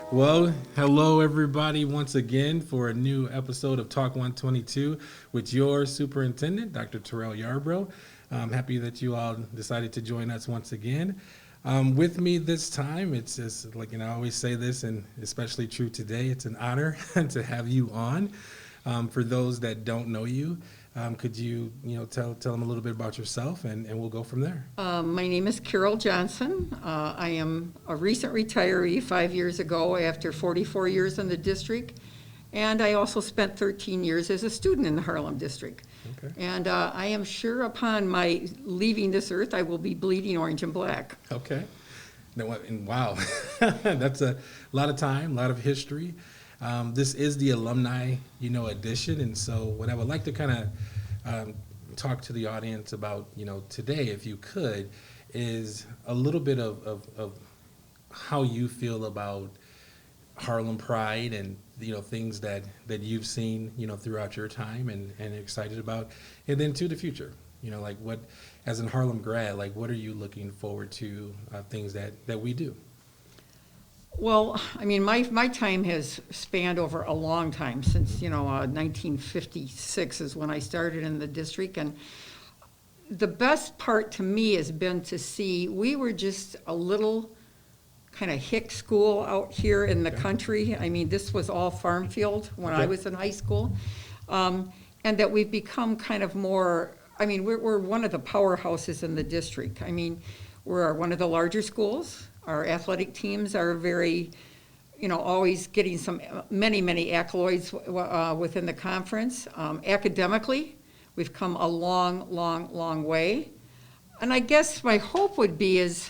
Well, hello everybody once again for a new episode of Talk 122 with your superintendent, Dr. Terrell Yarbrough. I'm happy that you all decided to join us once again. With me this time, it's just like, I always say this, and especially true today, it's an honor to have you on. For those that don't know you, could you, tell them a little bit about yourself, and we'll go from there. My name is Carol Johnson. I am a recent retiree 5 years ago after 44 years in the district, and I also spent 13 years as a student in the Harlem District. Okay. And I am sure upon my leaving this earth, I will be bleeding orange and black. Okay. And wow, that's a lot of time, a lot of history. This is the alumni, edition, and so what I would like to kind of talk to the audience about, today, if you could, is a little bit of how you feel about Harlem Pride and things that you've seen throughout your time and excited about, and then to the future. Like what, as a Harlem grad, like what are you looking forward to, things that we do? Well, I mean, my time has spanned over a long time since, 1956 is when I started in the district. And the best part to me has been to see we were just a little kind of hick school out here in the country. I mean, this was all farm field when I was in high school. And that we've become kind of more, I mean, we're one of the powerhouses in the district. I mean, we're one of the larger schools. Our athletic teams are very, always getting many accolades within the conference. Academically, we've come a long way. And I guess my hope would be is,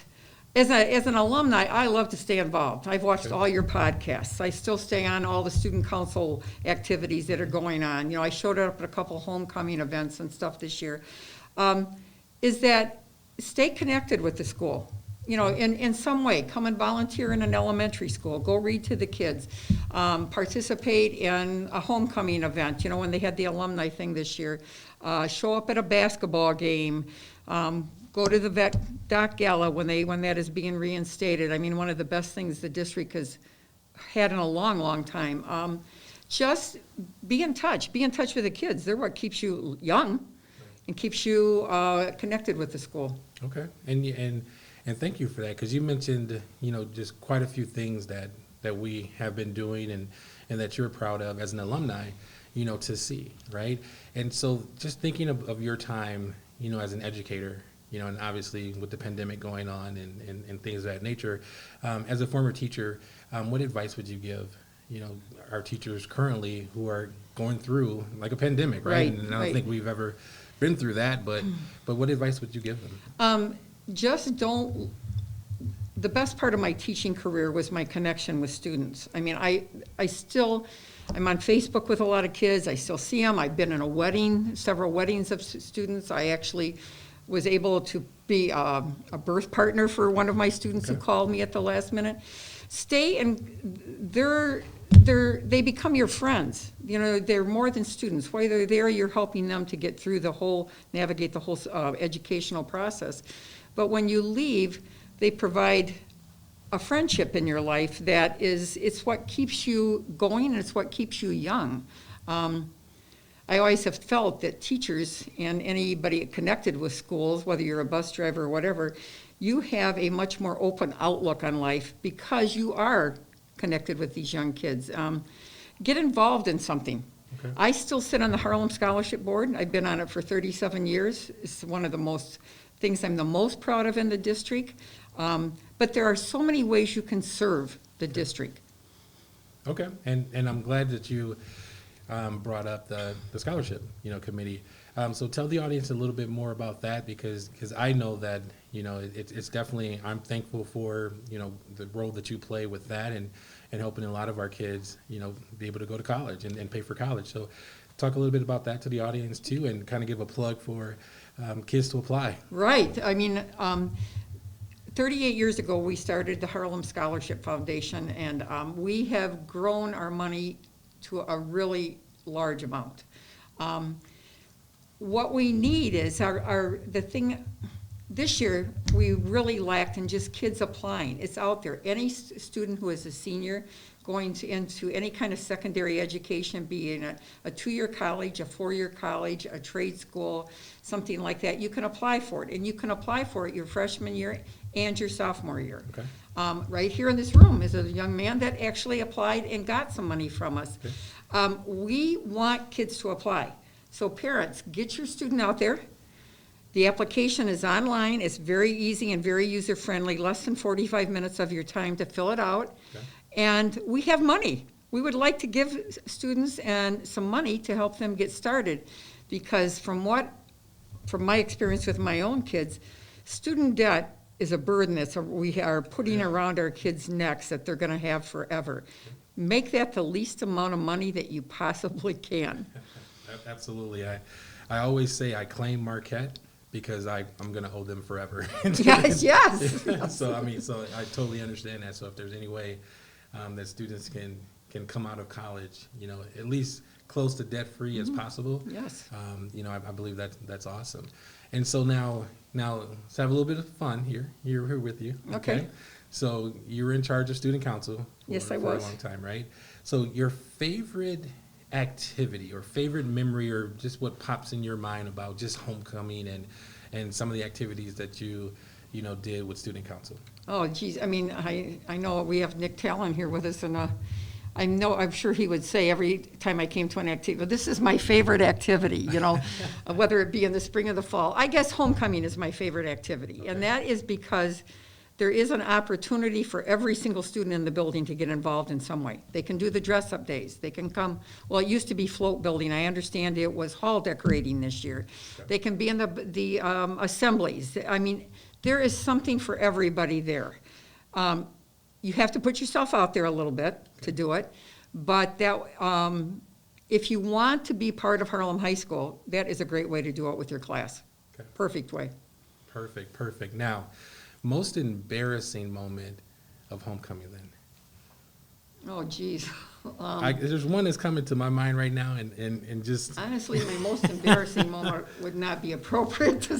as an alumni, I love to stay involved. I've watched all your podcasts. I still stay on all the student council activities that are going on. I showed up at a couple homecoming events and stuff this year. Is that stay connected with the school. In some way, come and volunteer in an elementary school, go read to the kids, participate in a homecoming event, when they had the alumni thing this year, show up at a basketball game, go to the Vet Doc Gala when that is being reinstated. I mean, one of the best things the district has had in a long time. Just be in touch with the kids. They're what keeps you young and keeps you connected with the school. Okay, and thank you for that, because you mentioned, just quite a few things that we have been doing and that you're proud of as an alumni, to see, right? And so just thinking of your time, as an educator, and obviously with the pandemic going on and things of that nature, as a former teacher, what advice would you give, our teachers currently who are going through like a pandemic, right? And I don't think we've ever been through that, but what advice would you give them? The best part of my teaching career was my connection with students. I mean, I'm on Facebook with a lot of kids. I still see them. I've been in a wedding, several weddings of students. I actually was able to be a birth partner for one of my students who called me at the last minute. Stay, and they become your friends. They're more than students. While they're there, you're helping them to get through navigate the whole educational process. But when you leave, they provide a friendship in your life it's what keeps you going and it's what keeps you young. I always have felt that teachers and anybody connected with schools, whether you're a bus driver or whatever, you have a much more open outlook on life because you are connected with these young kids. Get involved in something. Okay. I still sit on the Harlem Scholarship Board. I've been on it for 37 years. It's one of the things I'm the most proud of in the district. But there are so many ways you can serve the district. Okay, and I'm glad that you brought up the scholarship, committee. So tell the audience a little bit more about that, because I know that, it's definitely, I'm thankful for, the role that you play with that and helping a lot of our kids, be able to go to college and pay for college. So talk a little bit about that to the audience too, and kind of give a plug for kids to apply. Right. I mean, 38 years ago, we started the Harlem Scholarship Foundation, and we have grown our money to a really large amount. What we need is the this year, we really lacked in just kids applying. It's out there. Any student who is a senior going into any kind of secondary education, be in a 2-year college, a 4-year college, a trade school, something like that, you can apply for it. And you can apply for it your freshman year and your sophomore year. Okay. Right here in this room is a young man that actually applied and got some money from us. Okay. We want kids to apply. So parents, get your student out there. The application is online. It's very easy and very user-friendly, less than 45 minutes of your time to fill it out. Okay. And we have money. We would like to give students and some money to help them get started, because from my experience with my own kids, student debt is a burden that we are putting around our kids' necks that they're going to have forever. Make that the least amount of money that you possibly can. Absolutely. I always say I claim Marquette because I'm going to owe them forever. Yes, yes. So I totally understand that. So if there's any way that students can come out of college, at least close to debt-free as possible. Yes. I believe that's awesome. And so now let's have a little bit of fun here with you. Okay. So you were in charge of student council Yes, I for a was. long time, right? So your favorite activity or favorite memory or just what pops in your mind about just homecoming and some of the activities that you did with student council? Oh, geez, I know we have Nick Talon here with us, and I'm sure he would say every time I came to an activity, well, this is my favorite activity, whether it be in the spring or the fall. I guess homecoming is my favorite activity, Okay. and that is because there is an opportunity for every single student in the building to get involved in some way. They can do the dress-up days. They can come, well, it used to be float building. I understand it was hall decorating this year. Okay. They can be in the assemblies. There is something for everybody there. You have to put yourself out there a little bit to do it, but if you want to be part of Harlem High School, that is a great way to do it with your class. Okay. Perfect way. Perfect. Now, most embarrassing moment of homecoming then? Oh, geez. There's one that's coming to my mind right now, and just Honestly, my most embarrassing moment would not be appropriate to say.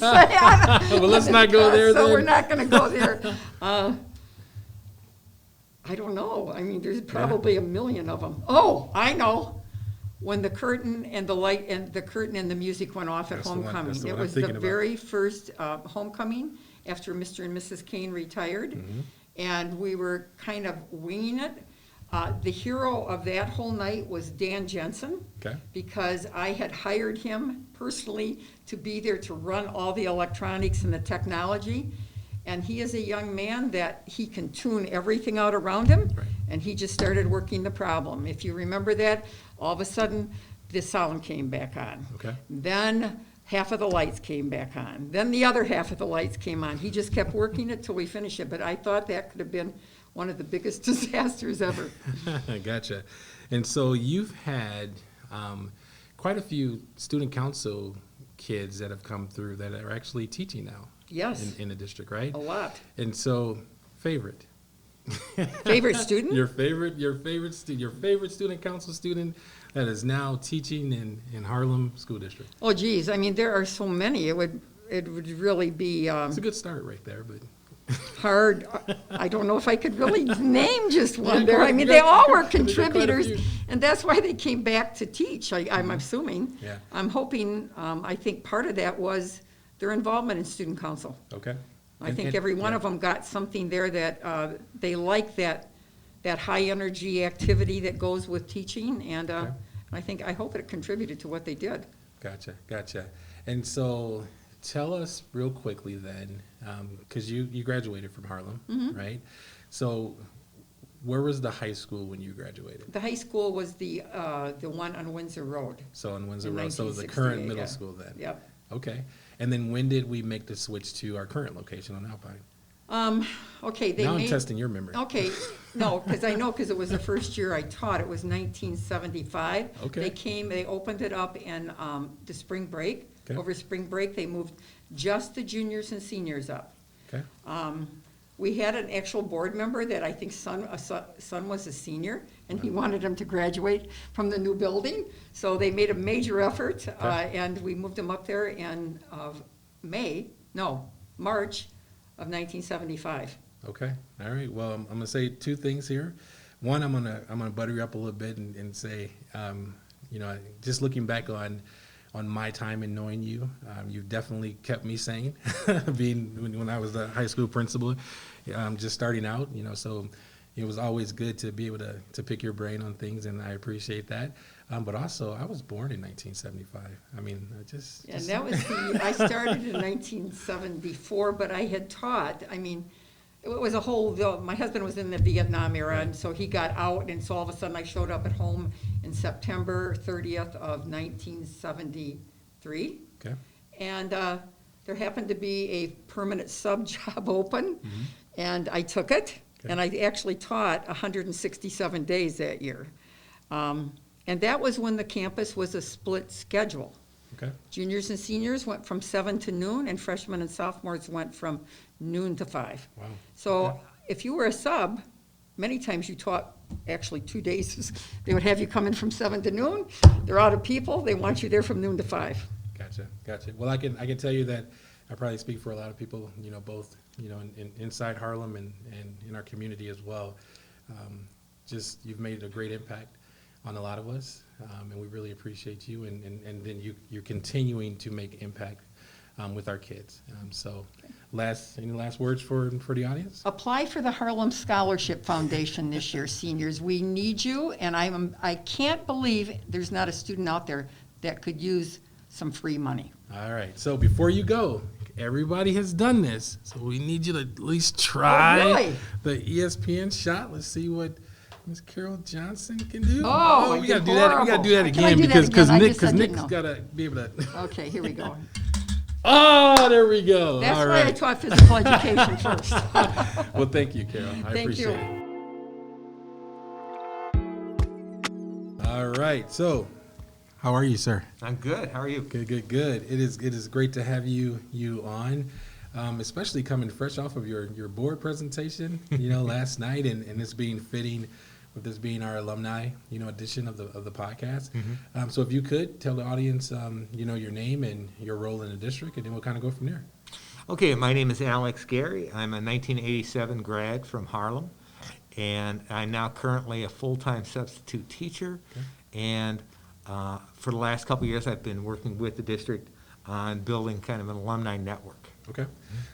well, let's not go there So then. we're not going to go there. I don't know. There's probably a million of them. Oh, I know. When the curtain and the light and the music went off at That's the one- homecoming. that's the It one I'm was the thinking about. very first homecoming after Mr. and Mrs. Kane retired, Mm-hmm. and we were kind of winging it. The hero of that whole night was Dan Jensen. Okay. Because I had hired him personally to be there to run all the electronics and the technology. And he is a young man that he can tune everything out around him. Right. And he just started working the problem. If you remember that, all of a sudden, the sound came back on. Okay. Then half of the lights came back on. Then the other half of the lights came on. He just kept working it till we finished it. But I thought that could have been one of the biggest disasters ever. Gotcha. And so you've had quite a few student council kids that have come through that are actually teaching now. Yes, In the district, right? a lot. And so, favorite. Favorite student? Your favorite student council student that is now teaching in Harlem School District. Oh, geez, there are so many. It would really be It's a good start right there, but hard. I don't know if I could really name just one Yeah, there. quite- They all were there's quite a contributors, few. and that's why they came back to teach, I'm assuming. Yeah. I'm hoping, I think part of that was their involvement in student council. okay. I think every one of them got something there that they like, that high energy activity that goes with teaching, and Okay. I hope it contributed to what they did. Gotcha. And so tell us real quickly then, because you graduated from Harlem, Mm-hmm. right? So where was the high school when you graduated? The high school was the one on Windsor Road. So on Windsor In Road, so it was the current 1968, middle yeah. school then? Yep. Okay. And then when did we make the switch to our current location on Alpine? Okay, they Now I'm made. testing your memory. Okay, no, because it was the first year I taught, it was 1975. Okay. They opened it up in the spring break. Okay. Over spring break, they moved just the juniors and seniors up. Okay. We had an actual board member that I think son was a senior, and he wanted him to graduate from the new building. So they made a major effort, Okay. and we moved him up there in March of 1975. Okay. All right. Well, I'm gonna say two things here. One, I'm gonna butter you up a little bit and say, just looking back on my time and knowing you, you've definitely kept me sane. Being when I was a high school principal, just starting out, so it was always good to be able to pick your brain on things, and I appreciate that. But also, I was born in 1975. I mean, And that was I started in 1974, but I had taught, it was a whole, my husband was in the Vietnam era, and so he got out, and so all of a sudden I showed up at home in September 30th of 1973. Okay. And there happened to be a permanent sub job open, and I took it, and I actually taught 167 days that year. And that was when the campus was a split schedule. Okay. Juniors and seniors went from 7 to noon, and freshmen and sophomores went from noon to 5. Wow. So Okay. if you were a sub, many times you taught actually 2 days. They would have you come in from 7 to noon. They're out of people. They want you there from noon to 5. Gotcha. Well, I can tell you that I probably speak for a lot of people, both, inside Harlem and in our community as well. Just you've made a great impact on a lot of us, and we really appreciate you, and then you're continuing to make impact with our kids. So any last words for the audience? Apply for the Harlem Scholarship Foundation this year, seniors. We need you, and I can't believe there's not a student out there that could use some free money. All right. So before you go, everybody has done this, so we need you to at least try really? the ESPN shot. Let's see what Miss Carol Johnson can do. Oh, we gotta do that. We gotta do that Can I again do that because again? Nick's didn't know. gotta be able to. Okay, here we go. Oh, there we go. That's All why I right. taught physical education first. Well, thank you, Carol. I Thank appreciate you. it. All right. So, how are you, sir? I'm good. How are you? Good. It is great to have you on, especially coming fresh off of your board presentation, last night, and it's being fitting with this being our alumni, edition of the podcast. So if you could tell the audience, your name and your role in the district, and then we'll kind of go from there. Okay, my name is Alex Gary. I'm a 1987 grad from Harlem, and I'm now currently a full-time substitute teacher. Okay. And for the last couple of years, I've been working with the district on building kind of an alumni network. Okay.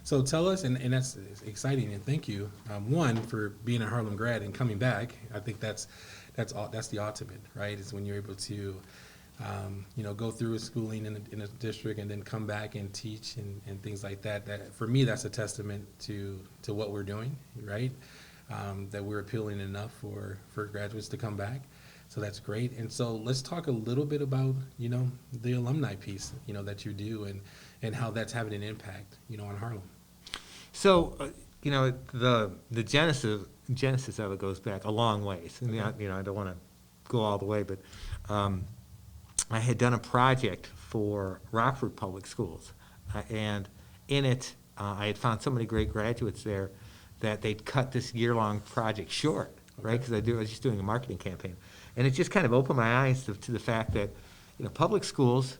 So tell us, and that's exciting, and thank you, one, for being a Harlem grad and coming back. I think that's the ultimate, right? Is when you're able to, go through schooling in a district and then come back and teach and things like that. That for me, that's a testament to what we're doing, right? That we're appealing enough for graduates to come back. So that's great. And so let's talk a little bit about, the alumni piece, that you do and how that's having an impact, on Harlem. So, the genesis of it goes back a long ways. I mean, I don't want to go all the way, but I had done a project for Rockford Public Schools, and in it, I had found so many great graduates there that they'd cut this year-long project short, right? Because I was just doing a marketing campaign, and it just kind of opened my eyes to the fact that, public schools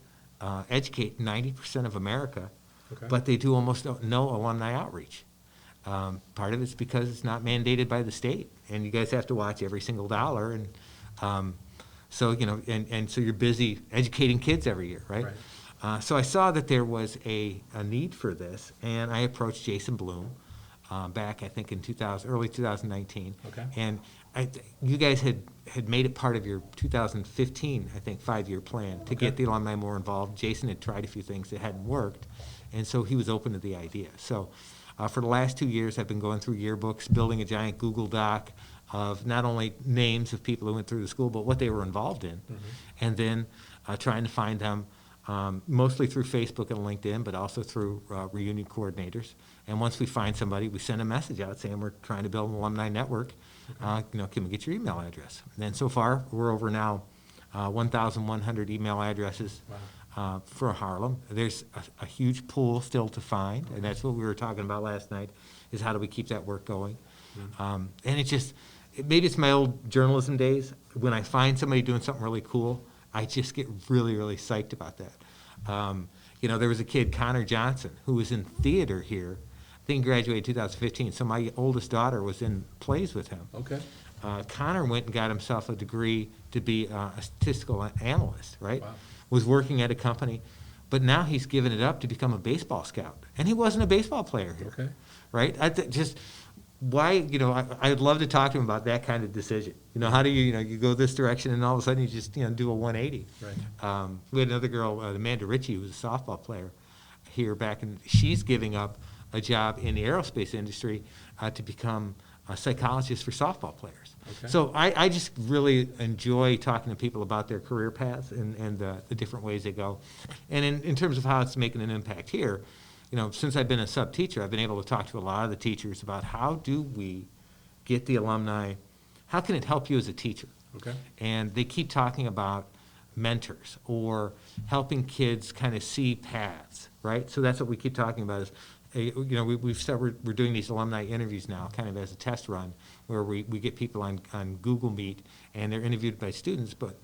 educate 90% of America, Okay. but they do almost no alumni outreach. Part of it's because it's not mandated by the state, and you guys have to watch every single dollar, and so so you're busy educating kids every year, right? So I saw that there was a need for this, and I approached Jason Bloom back, I think, in early 2019. Okay. And you guys had made it part of your 2015, I think, 5-year plan to get the alumni more involved. Jason had tried a few things that hadn't worked, and so he was open to the idea. So for the last 2 years, I've been going through yearbooks, building a giant Google Doc of not only names of people who went through the school, but what they were involved in, and then trying to find them mostly through Facebook and LinkedIn, but also through reunion coordinators. And once we find somebody, we send a message out saying we're trying to build an alumni network. Can we get your email address? And then so far, we're over now 1,100 email addresses for Harlem. There's a huge pool still to find, and that's what we were talking about last night, is how do we keep that work going? And maybe it's my old journalism days. When I find somebody doing something really cool, I just get really, really psyched about that. There was a kid, Connor Johnson, who was in theater here. I think he graduated 2015. So my oldest daughter was in plays with him. Okay. Connor went and got himself a degree to be a statistical analyst, right? Wow. Was working at a company, but now he's given it up to become a baseball scout. And he wasn't a baseball player here, Okay. right? Why, I'd love to talk to him about that kind of decision. How do you go this direction and all of a sudden you just, do a 180. Right. We had another girl, Amanda Ritchie, who was a softball player here she's giving up a job in the aerospace industry to become a psychologist for softball players. Okay. So I just really enjoy talking to people about their career paths and the different ways they go. And in terms of how it's making an impact here, since I've been a sub teacher, I've been able to talk to a lot of the teachers about how do we get the alumni, how can it help you as a teacher? Okay. And they keep talking about mentors or helping kids kind of see paths, right? So that's what we keep talking about is, we're doing these alumni interviews now kind of as a test run where we get people on Google Meet and they're interviewed by students, but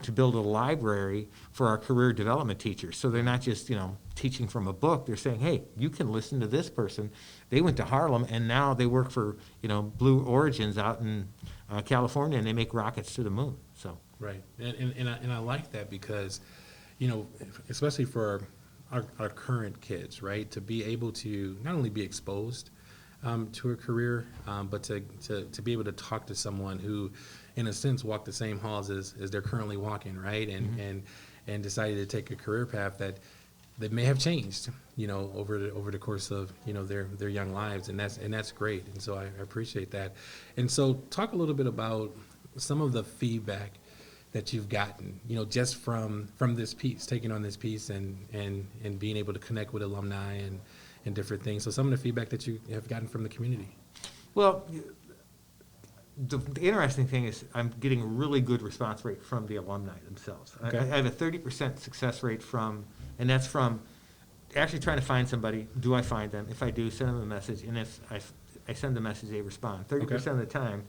to build a library for our career development teachers. So they're not just, teaching from a book. They're saying, hey, you can listen to this person. They went to Harlem and now they work for, Blue Origins out in California and they make rockets to the moon. So. Right. And I like that because, especially for our current kids, right, to be able to not only be exposed to a career, but to be able to talk to someone who, in a sense, walked the same halls as they're currently walking, right, and decided to take a career path that may have changed, over the course of their young lives, and that's great, and so I appreciate that. And so talk a little bit about some of the feedback that you've gotten, just from this piece, taking on this piece and being able to connect with alumni and different things. So some of the feedback that you have gotten from the community. Well, the interesting thing is I'm getting a really good response rate from the alumni themselves. Okay. I have a 30% success rate and that's from actually trying to find somebody. Do I find them? If I do, send them a message. And if I send the message, they respond. 30% of the time,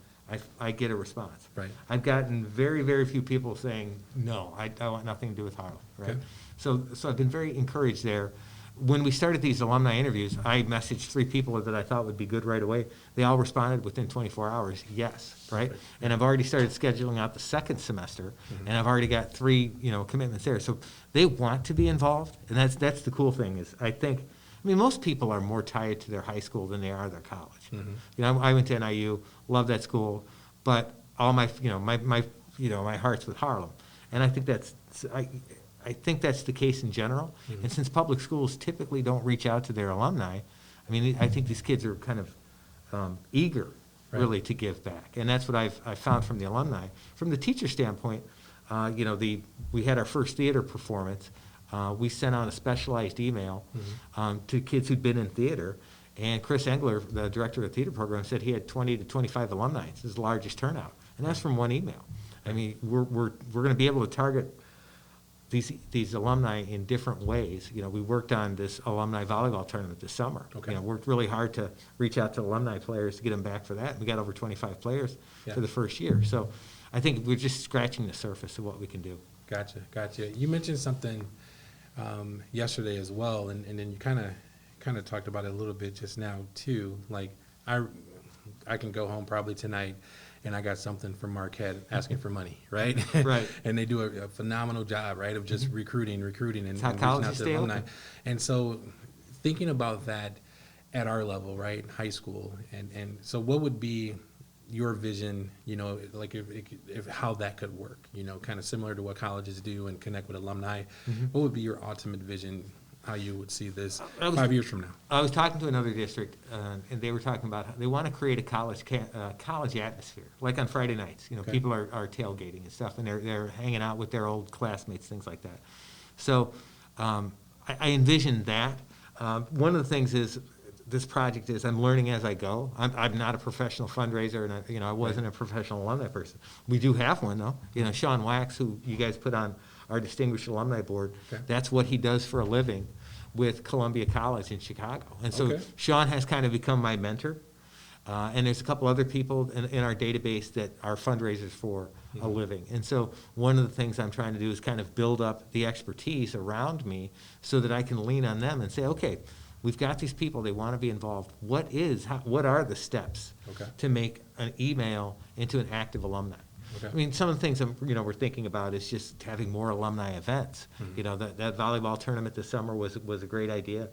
I get a response. Right. I've gotten very, very few people saying, no, I want nothing to do with Harlem. Right. Okay. So I've been very encouraged there. When we started these alumni interviews, I messaged 3 people that I thought would be good right away. They all responded within 24 hours, yes, right? And I've already started scheduling out the second semester, and I've already got 3, commitments there. So they want to be involved, and that's the cool thing is I mean, most people are more tied to their high school than they are their college. I went to NIU, love that school, but all my heart's with Harlem, and I think that's the case in general. And since public schools typically don't reach out to their alumni, I mean, I think these kids are kind of eager, really, to give back. And that's what I've found from the alumni. From the teacher standpoint, we had our first theater performance. We sent out a specialized email to kids who'd been in theater. And Chris Engler, the director of the theater program, said he had 20 to 25 alumni. It's his largest turnout. And that's from one email. I mean, we're going to be able to target these alumni in different ways. We worked on this alumni volleyball tournament this summer. Okay. Worked really hard to reach out to alumni players to get them back for that. We got over 25 players for the first year. So I think we're just scratching the surface of what we can do. Gotcha. You mentioned something yesterday as well, and then you kind of talked about it a little bit just now too. Like I can go home probably tonight and I got something from Marquette asking for money, right? Right. And they do a phenomenal job, right, of just recruiting and It's how reaching out colleges to stay alumni. open. And so thinking about that at our level, right, high school, and so what would be your vision, like if how that could work, kind of similar to what colleges do and connect with alumni, what would be your ultimate vision, how you would see this 5 years from now? I was talking to another district, and they were talking about how they want to create a college atmosphere, like on Friday nights. Okay. People are tailgating and stuff, and they're hanging out with their old classmates, things like that. So I envision that. One of the things is this project is I'm learning as I go. I'm not a professional fundraiser, and I wasn't a professional alumni person. We do have one though. Sean Wax, who you guys put on our distinguished alumni board, that's what he does for a living with Columbia College in Chicago. And so Sean has kind of become my mentor. And there's a couple other people in our database that are fundraisers for a living. And so one of the things I'm trying to do is kind of build up the expertise around me so that I can lean on them and say, okay, we've got these people, they want to be involved. What are the steps to make an email into an active alumni? Okay. I mean, some of the things we're thinking about is just having more alumni events. That volleyball tournament this summer was a great idea.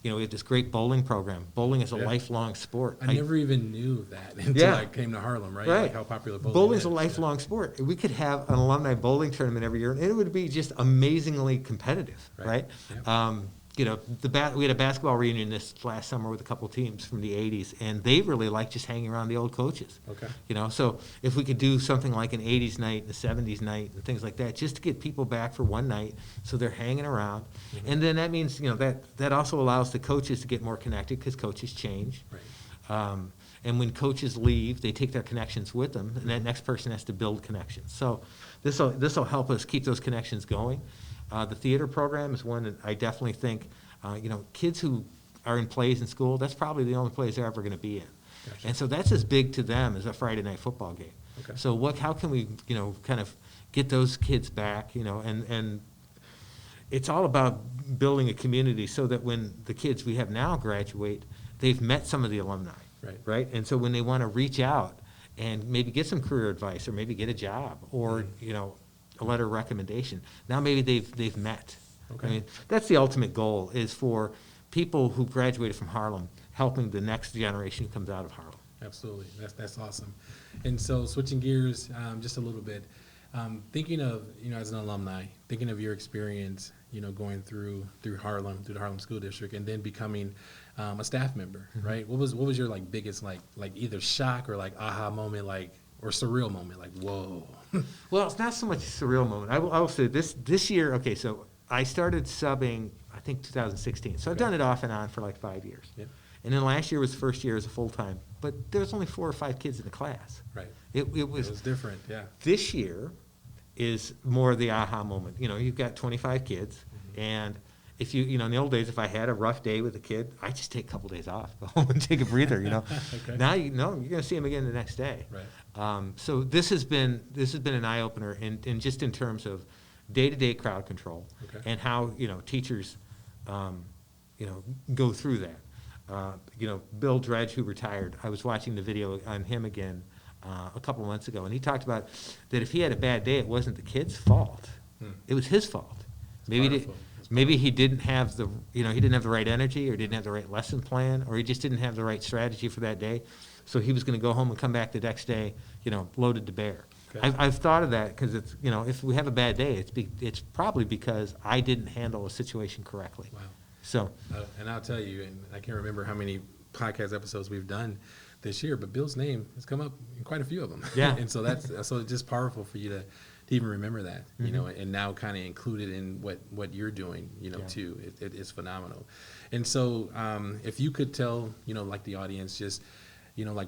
We have this great bowling program. Bowling is a lifelong sport. I never even knew that until I came to Harlem, right? Like how popular bowling is. Bowling's a lifelong sport. We could have an alumni bowling tournament every year, and it would be just amazingly competitive, right? Yep. We had a basketball reunion this last summer with a couple teams from the 80s, and they really like just hanging around the old coaches. Okay. So if we could do something like an 80s night, a 70s night, and things like that, just to get people back for one night so they're hanging around. And then that means, that also allows the coaches to get more connected because coaches change. Right. And when coaches leave, they take their connections with them, and that next person has to build connections. So this will help us keep those connections going. The theater program is one that I definitely think, kids who are in plays in school, that's probably the only plays they're ever going to be in. Gotcha. And so that's as big to them as a Friday night football game. Okay. So how can we, kind of get those kids back, and it's all about building a community so that when the kids we have now graduate, they've met some of the alumni. Right. And so when they want to reach out and maybe get some career advice or maybe get a job or, a letter of recommendation. Now maybe they've met. Okay. I mean, that's the ultimate goal, is for people who graduated from Harlem helping the next generation who comes out of Harlem. Absolutely. That's awesome. And so switching gears just a little bit, thinking of, as an alumni, thinking of your experience, going through Harlem, through the Harlem School District, and then becoming a staff member, right? What was your biggest either shock or aha moment, or surreal moment, whoa? Well, it's not so much a surreal moment. I will say this year, okay, so I started subbing, I think 2016. So I've done it off and on for 5 years. Yep. And then last year was the first year as a full-time, but there was only 4 or 5 kids in the class. Right. It was different, yeah. This year is more the aha moment. You've got 25 kids, and if in the old days, if I had a rough day with a kid, I just take a couple days off, go home and take a breather. Okay. Now you're going to see them again the next day. Right. So this has been an eye opener, in just in terms of day-to-day crowd control, and how teachers go through that. Bill Dredge, who retired, I was watching the video on him again a couple of months ago, and he talked about that if he had a bad day, it wasn't the kid's fault; it was his fault. Maybe he didn't have the right energy, or didn't have the right lesson plan, or he just didn't have the right strategy for that day. So he was going to go home and come back the next day, loaded to bear. Okay. I've thought of that because it's, if we have a bad day, it's probably because I didn't handle a situation correctly. Wow. So. And I'll tell you, and I can't remember how many podcast episodes we've done this year, but Bill's name has come up in quite a few of them. Yeah. And so it's just powerful for you to even remember that, and now kind of include it in what you're doing, too. It's phenomenal. And so if you could tell, the audience, just,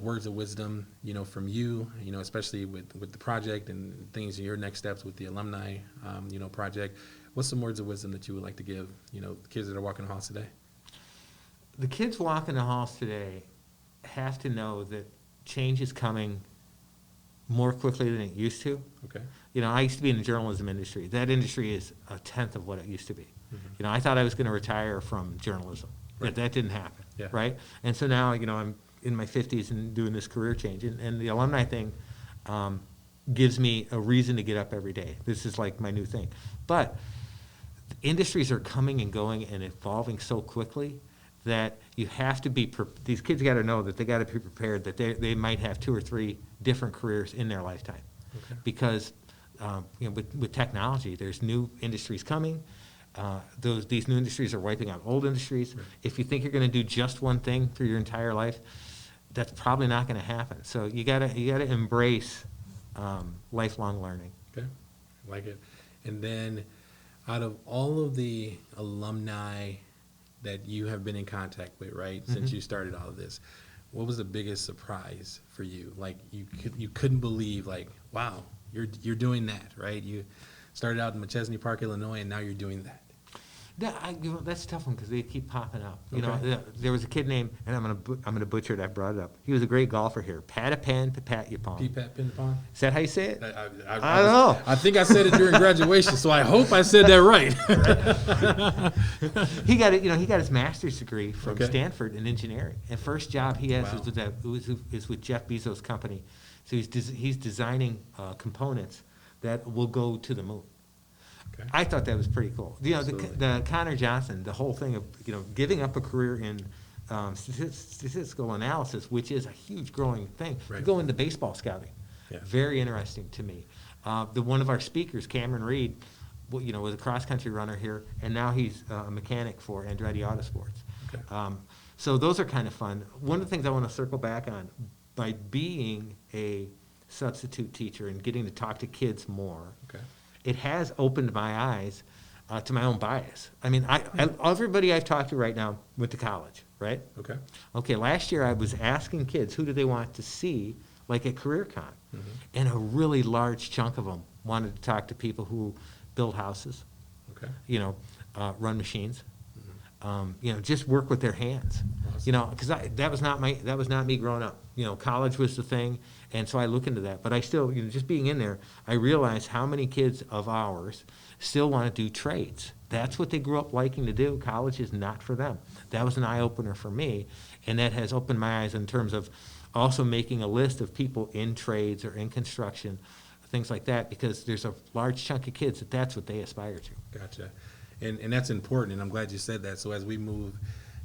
words of wisdom, from you, especially with the project and things, your next steps with the alumni, project, what's some words of wisdom that you would like to give, the kids that are walking the halls today? The kids walking the halls today have to know that change is coming more quickly than it used to. Okay. I used to be in the journalism industry. That industry is a tenth of what it used to be. Mm-hmm. I thought I was going to retire from journalism. Right. That didn't happen. Yeah. Right? And so now, I'm in my 50s and doing this career change. And the alumni thing gives me a reason to get up every day. This is my new thing. But industries are coming and going and evolving so quickly that you have to be, these kids got to know that they got to be prepared that they might have 2 or 3 different careers in their lifetime. Okay. Because with technology, there's new industries coming. These new industries are wiping out old industries. Right. If you think you're going to do just one thing for your entire life, that's probably not going to happen. So you gotta embrace lifelong learning. Okay, I like it. And then, out of all of the alumni that you have been in contact with, right, since you started all of this, what was the biggest surprise for you? You couldn't believe, wow, you're doing that, right? You started out in McChesney Park, Illinois, and now you're doing that. That's a tough one because they keep popping up. You Okay. know, there was a kid named, and I'm gonna butcher it. I brought it up. He was a great golfer here. Pat a pen, pat your palm. P-Pat Pin Pong? Is that how you say it? I don't know. I think I said it during graduation, so I hope I said that right. He got it. You know, he got his master's degree from Okay. Stanford in engineering. And first job he has Wow. is with Jeff Bezos' company. So he's designing components that will go to the moon. Okay. I thought that was pretty cool. You know, Absolutely. the Connor Johnson, the whole thing of, you know, giving up a career in statistical analysis, which is a huge growing thing, to Right. go into baseball scouting. Yeah. Very interesting to me. One of our speakers, Cameron Reed, you know, was a cross-country runner here, and now he's a mechanic for Andretti Autosports. Okay. So those are kind of fun. One of the things I want to circle back on, by being a substitute teacher and getting to talk to kids more, Okay. it has opened my eyes to my own bias. I mean, everybody I've talked to right now went to college, right? Okay. Okay, last year I was asking kids who do they want to see, like at CareerCon, and a really large chunk of them wanted to talk to people who build houses, Okay. you know, run machines, you know, just work with their hands. Awesome. You know, because that was not me growing up. You know, college was the thing, and so I look into that. But I still, you know, just being in there, I realize how many kids of ours still want to do trades. That's what they grew up liking to do. College is not for them. That was an eye opener for me, and that has opened my eyes in terms of also making a list of people in trades or in construction, things like that, because there's a large chunk of kids that's what they aspire to. Gotcha. And that's important, and I'm glad you said that. So as we move,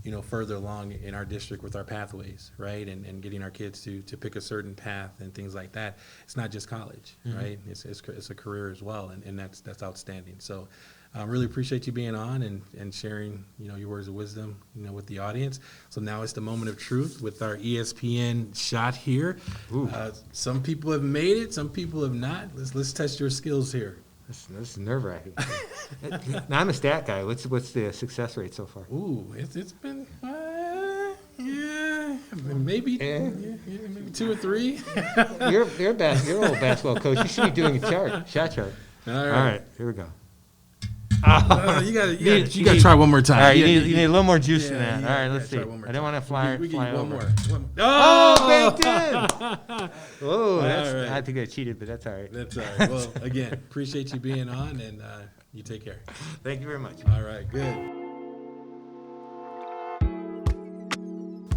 you know, further along in our district with our pathways, right, and getting our kids to pick a certain path and things like that, it's not just college, right? It's a career as well, and that's outstanding. So I really appreciate you being on and sharing, you know, your words of wisdom, you know, with the audience. So now it's the moment of truth with our ESPN shot here. Some people have made it, some people have not. Let's test your skills here. This is nerve-wracking. Now, I'm a stat guy. What's the success rate so far? Ooh, it's been, yeah, maybe, yeah, maybe 2 or 3. You're a old basketball coach. You should be doing a shot chart. All All right. right, here we go. You gotta try one more time. All right, Yeah, you need a little more juice yeah, than that. yeah, All right, yeah, let's see. try one more I don't time. want to fly We fly give you over. one more. Oh, banked in. Oh, All that's, right. I think I cheated, but that's all right. That's all right. Well, again, appreciate you being on, and you take care. Thank you very much. All right, good.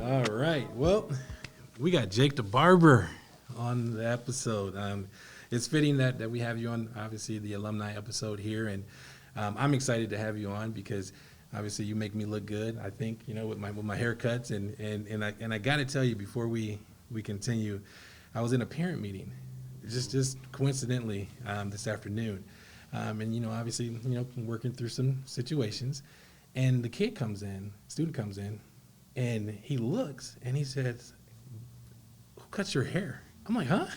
All right, well, we got Jake the Barber on the episode. It's fitting that we have you on, obviously, the alumni episode here, and I'm excited to have you on because obviously you make me look good, I think, you know, with my haircuts, and I got to tell you before we continue, I was in a parent meeting, just coincidentally this afternoon, and you know, obviously, you know, working through some situations, and the student comes in, and he looks and he says, "Who cuts your hair?" I'm like, huh?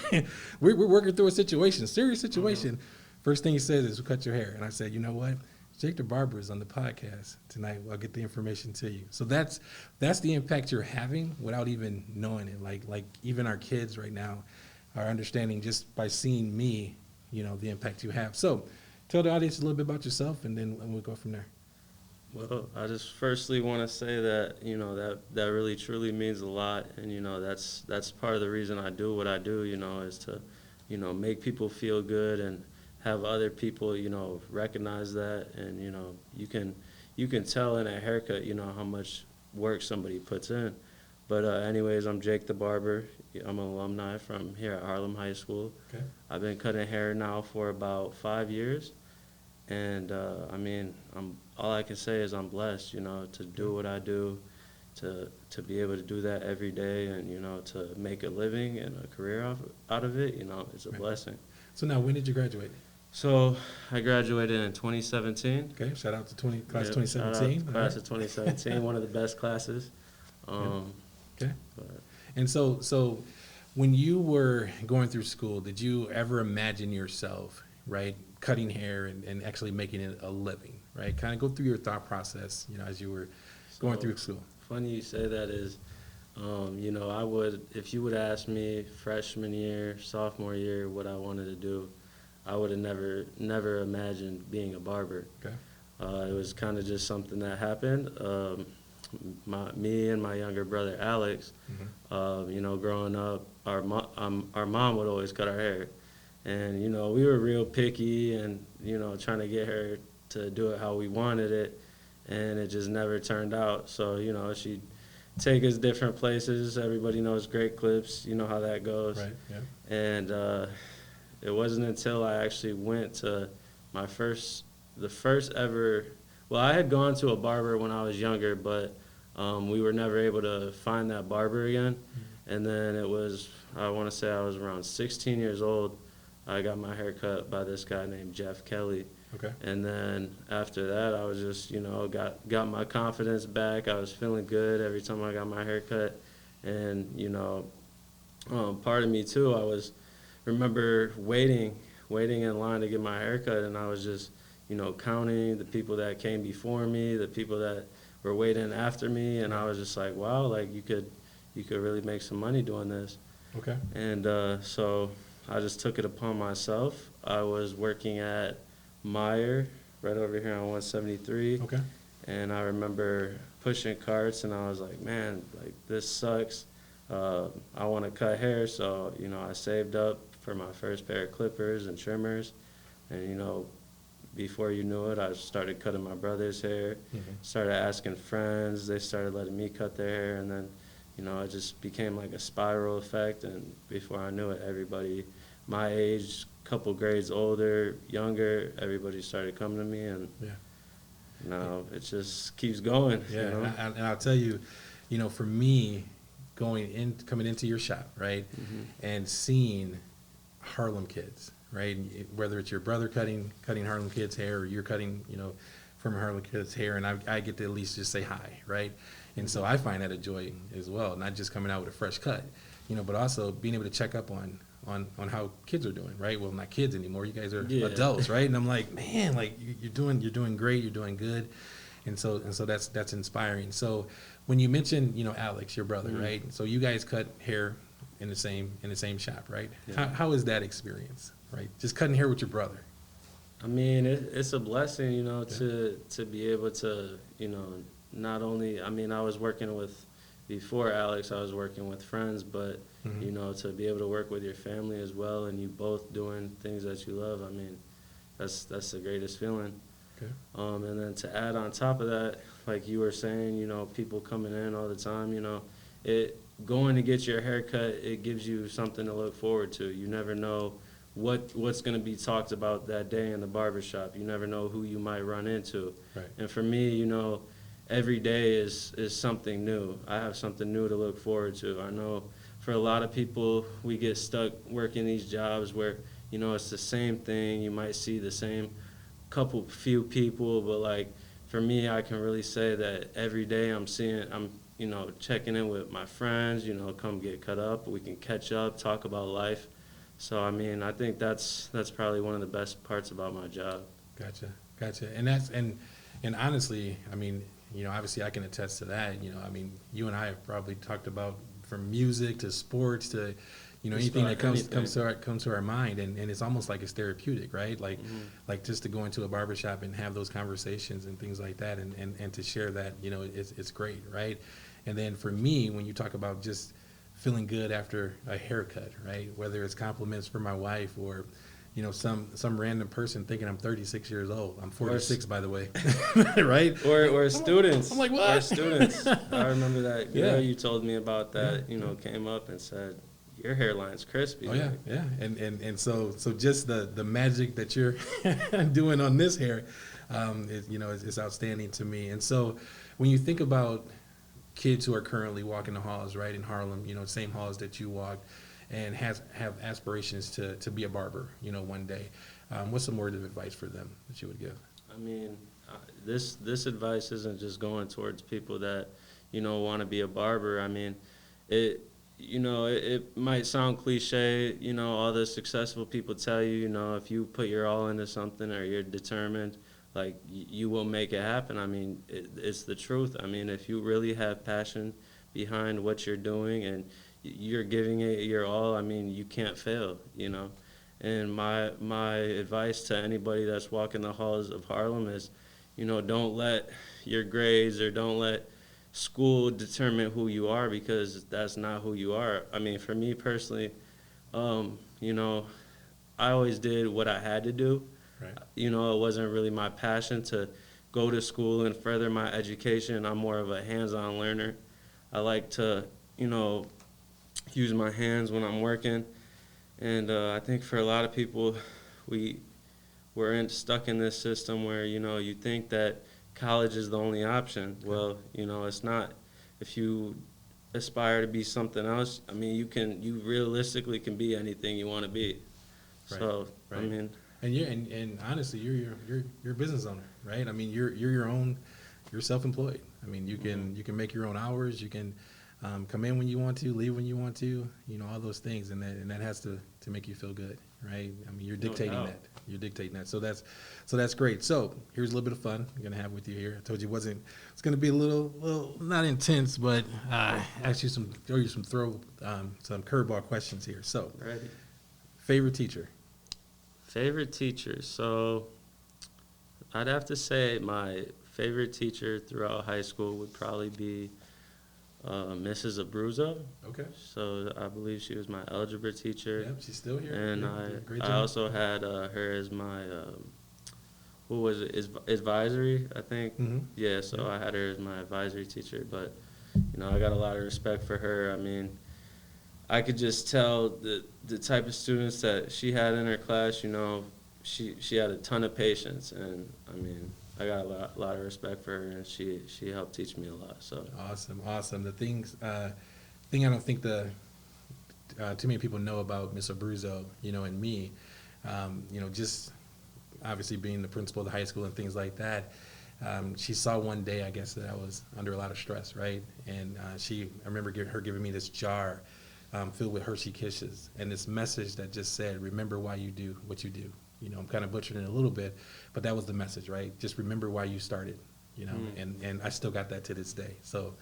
We're working through a situation, serious situation. First thing he says is, "Who cut your hair?" And I said, you know what? Jake the Barber is on the podcast tonight. I'll get the information to you. So that's the impact you're having without even knowing it. Like even our kids right now are understanding just by seeing me, you know, the impact you have. So tell the audience a little bit about yourself, and then we'll go from there. Well, I just firstly want to say that, you know, that really truly means a lot, and, you know, that's part of the reason I do what I do, you know, is to, you know, make people feel good and have other people, you know, recognize that, and, you know, you can tell in a haircut, you know, how much work somebody puts in. But anyways, I'm Jake the Barber. I'm an alumni from here at Harlem High School. Okay. I've been cutting hair now for about 5 years. And, I mean, all I can say is I'm blessed, you know, to do what I do, to be able to do that every day, and, you know, to make a living and a career out of it, you know, it's a blessing. So now, when did you graduate? So I graduated in 2017. Okay, shout out to class Yep, 2017. shout out class of 2017, one of the best classes. Okay. But And so when you were going through school, did you ever imagine yourself, right, cutting hair and actually making it a living, right? Kind of go through your thought process, you know, as you were going through school. Funny you say that is, you know, I would, if you would ask me freshman year, sophomore year, what I wanted to do, I would have never imagined being a barber. Okay. It was kind of just something that happened. Me and my younger brother Alex, you know, growing up, our mom would always cut our hair, and you know, we were real picky and, you know, trying to get her to do it how we wanted it, and it just never turned out. So, you know, she'd take us different places. Everybody knows Great Clips, you know how that goes. Right, yeah. And it wasn't until I actually went to the first ever, well, I had gone to a barber when I was younger, but we were never able to find that barber again. And then it was, I want to say I was around 16 years old. I got my hair cut by this guy named Jeff Kelly. Okay. And then after that, I was just, you know, got my confidence back. I was feeling good every time I got my hair cut. And, you know, part of me too, remember waiting in line to get my hair cut, and I was just, you know, counting the people that came before me, the people that were waiting after me, and I was just like, wow, like you could really make some money doing this. Okay. And so I just took it upon myself. I was working at Meyer, right over here on 173. Okay. And I remember pushing carts, and I was like, man, like this sucks. I want to cut hair, so, you know, I saved up for my first pair of clippers and trimmers. And, you know, before you knew it, I started cutting my brother's hair, started asking friends. They started letting me cut their hair, and then, you know, it just became like a spiral effect. And before I knew it, everybody my age, couple grades older, younger, everybody started coming to me, and now it just keeps going. Yeah, you know? and I'll tell you, you know, for me, coming into your shop, right, and seeing Harlem kids, right, whether it's your brother cutting Harlem kids' hair, or you're cutting, you know, from Harlem kids' hair, and I get to at least just say hi, right, and so I find that a joy as well, not just coming out with a fresh cut, you know, but also being able to check up on how kids are doing, right? Well, not kids anymore. You guys are adults, right? And I'm like, man, like you're doing great. You're doing good, and so that's inspiring. So when you mentioned, you know, Alex, your brother, right? So you guys cut hair in the same shop, right? Yeah. How is that experience, right? Just cutting hair with your brother. I mean, it's a blessing, you know, to be able to, you know, not only, I mean, I was working with, before Alex, I was working with friends, but, you know, to be able to work with your family as well, and you both doing things that you love, I mean, that's the greatest feeling. Okay. And then to add on top of that, like you were saying, you know, people coming in all the time, you know, going to get your hair cut, it gives you something to look forward to. You never know what's going to be talked about that day in the barbershop. You never know who you might run into. Right. And for me, you know, every day is something new. I have something new to look forward to. I know for a lot of people, we get stuck working these jobs where, you know, it's the same thing. You might see the same few people, but like for me, I can really say that every day I'm you know, checking in with my friends, you know, come get cut up. We can catch up, talk about life. So, I mean, I think that's probably one of the best parts about my job. Gotcha. And honestly, I mean, you know, obviously I can attest to that. You know, I mean, you and I have probably talked about from music to sports to, you know, anything that comes to our mind, and it's almost like it's therapeutic, right? Like like just to go into a barbershop and have those conversations and things like that, and to share that, you know, it's great, right? And then for me, when you talk about just feeling good after a haircut, right? Whether it's compliments from my wife or, you know, some random person thinking I'm 36 years old. I'm 46, by the way, right? Or students. I'm like, what? Or students. I remember that girl you told me about that, you know, came up and said, your hairline's crispy. Oh, yeah, yeah. And so just the magic that you're doing on this hair, you know, is outstanding to me. And so when you think about kids who are currently walking the halls, right, in Harlem, you know, same halls that you walked, and have aspirations to be a barber, you know, one day, what's some word of advice for them that you would give? I mean, this advice isn't just going towards people that, you know, want to be a barber. I mean, it might sound cliche, you know, all the successful people tell you, you know, if you put your all into something or you're determined, like, you will make it happen. I mean, it's the truth. I mean, if you really have passion behind what you're doing and you're giving it your all, I mean, you can't fail, you know. And my advice to anybody that's walking the halls of Harlem is, don't let your grades or don't let school determine who you are, because that's not who you are. I mean, for me personally, you know, I always did what I had to do. Right. It wasn't really my passion to go to school and further my education. I'm more of a hands-on learner. I like to, use my hands when I'm working. And I think for a lot of people, we're stuck in this system where, you think that college is the only option. Well, it's not. If you aspire to be something else, I mean, you realistically can be anything you want to be. Right. So, Right. I mean, And and honestly, you're a business owner, right? I mean, you're self-employed. I mean, you can make your own hours. You can come in when you want to, leave when you want to. All those things, and that has to make you feel good, right? I mean, you're dictating doubt. that. You're dictating that. So that's great. So here's a little bit of fun I'm gonna have with you here. I told you it's gonna be a little not intense, but ask you some curveball questions here. So, ready. favorite teacher. Favorite teacher. So I'd have to say my favorite teacher throughout high school would probably be Mrs. Bruzo. Okay. So I believe she was my algebra teacher. Yep, she's still here. And Yeah, great I job. also had her as my, what was it, advisory, I think. Mhm. Yeah, so Yeah. I had her as my advisory teacher. But, I got a lot of respect for her. I mean, I could just tell the type of students that she had in her class, she had a ton of patience. And, I mean, I got a lot of respect for her, and she helped teach me a lot. So Awesome. The thing I don't think too many people know about Miss Abruzzo, and me, just obviously being the principal of the high school and things like that. She saw one day, I guess, that I was under a lot of stress, right? And I remember her giving me this jar filled with Hershey Kisses, and this message that just said, "Remember why you do what you do." I'm kind of butchering it a little bit, but that was the message, right? Just remember why you started, and I still got that to this day. So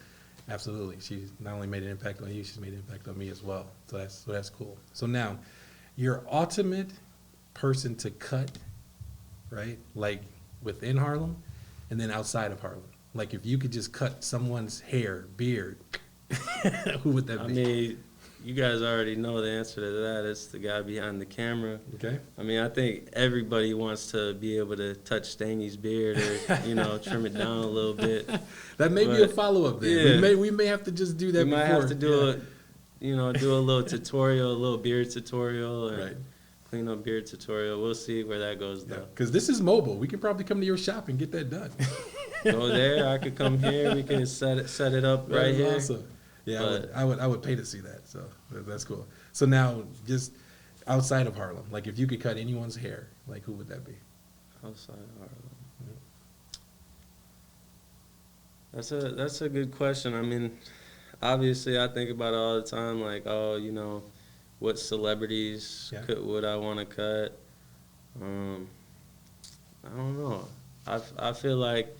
absolutely, she not only made an impact on you, she's made an impact on me as well. So that's cool. So now, your ultimate person to cut, right? Like within Harlem, and then outside of Harlem. Like if you could just cut someone's hair, beard, who would that be? I mean, you guys already know the answer to that. It's the guy behind the camera. Okay. I mean, I think everybody wants to be able to touch Stangy's beard or, trim it down a little bit. That may be a follow-up then. Yeah. We may have to just do that We before. might have to do do a little tutorial, a little beard tutorial, and Right. clean up beard tutorial. We'll see where that goes, though. Because this is mobile. We can probably come to your shop and get that done. Go there. I could come here. We can set it up right here. Awesome. Yeah, But- I would pay to see that. So that's cool. So now, just outside of Harlem, like if you could cut anyone's hair, like who would that be? Outside of Harlem. That's a good question. I mean, obviously, I think about it all the time. Like, what celebrities would I want to cut? I don't know. I feel like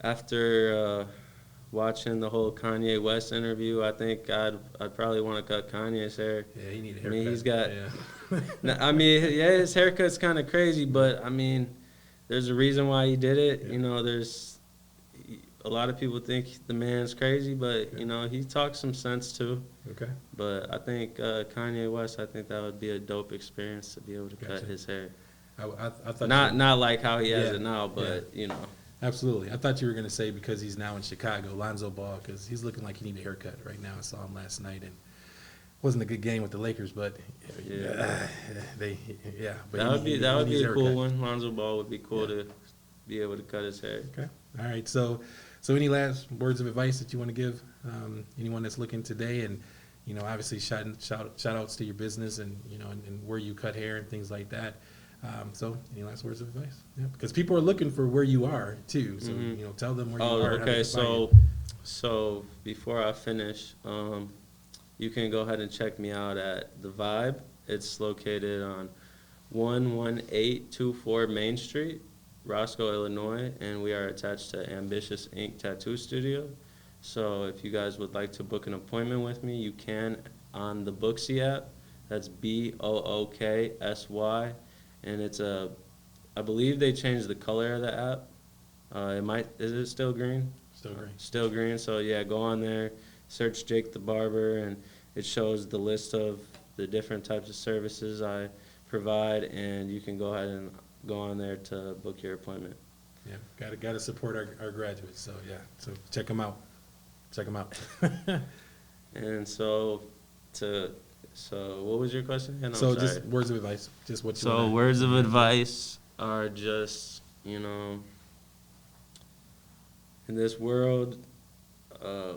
after watching the whole Kanye West interview, I think I'd probably want to cut Kanye's hair. Yeah, he need a I haircut. mean, he's got. Yeah. I mean, yeah, his haircut's kind of crazy, but I mean, there's a reason why he did it. Yeah. There's a lot of people think the man's crazy, but he talks some sense too. Okay. But I think Kanye West, I think that would be a dope experience to be able to cut Gotcha. his hair. I thought Not like how he has Yeah, it now, but Absolutely. I thought you were going to say because he's now in Chicago, Lonzo Ball, because he's looking like he needs a haircut right now. I saw him last night, and wasn't a good game with the Lakers, but Yeah. But that would be needs a cool haircut. one. Lonzo Ball would be cool Yeah. to be able to cut his hair. Okay. All right. So any last words of advice that you want to give anyone that's looking today, and obviously shout outs to your business and and where you cut hair and things like that. So any last words of advice? Yeah. Because people are looking for where you are too. So Mhm. tell them where you Oh, are. and how they okay. can find you. So before I finish, you can go ahead and check me out at The Vibe. It's located on 11824 Main Street, Roscoe, Illinois, and we are attached to Ambitious Ink Tattoo Studio. So if you guys would like to book an appointment with me, you can on the Booksy app. That's BOOKSY, and I believe they changed the color of the app. Is it still green? Still green. Still green. So yeah, go on there, search Jake the Barber, and it shows the list of the different types of services I provide, and you can go ahead and go on there to book your appointment. Yeah, gotta support our graduates. So yeah, so check them out. Check them out. And so what was your question? And I'm So sorry. just words of advice, just what you. So wanna- words of advice are just, in this world, a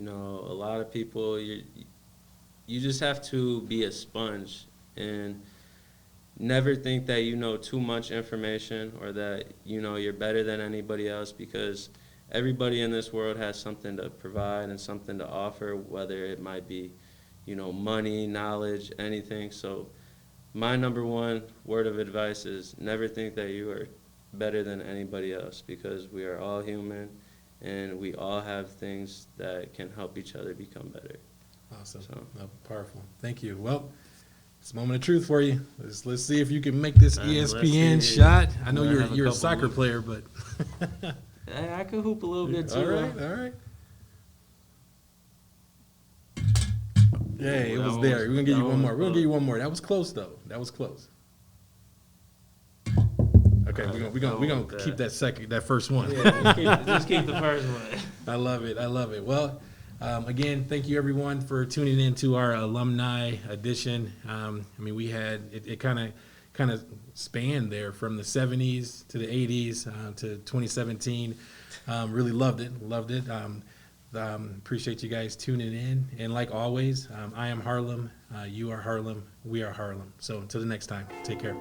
lot of people, you just have to be a sponge and never think that you know too much information or that, you're better than anybody else, because everybody in this world has something to provide and something to offer, whether it might be, money, knowledge, anything. So my number one word of advice is never think that you are better than anybody else, because we are all human and we all have things that can help each other become better. Awesome. So- Powerful. Thank you. Well, it's a moment of truth for you. Let's see if you can make this Let's ESPN see. shot. I know Might have a you're a couple soccer moves. player, but I could hoop a little bit too. all right, all right. Hey, it was there. We're gonna give you one more. We're gonna give you one more. That was close though. That was close. Okay, we're gonna keep that first one. Yeah, just keep the first one. I love it. I love it. Well, again, thank you everyone for tuning in to our alumni edition. We had it kind of spanned there from the 70s to the 80s to 2017. Really loved it. Appreciate you guys tuning in. And like always, I am Harlem. You are Harlem. We are Harlem. So until the next time, take care.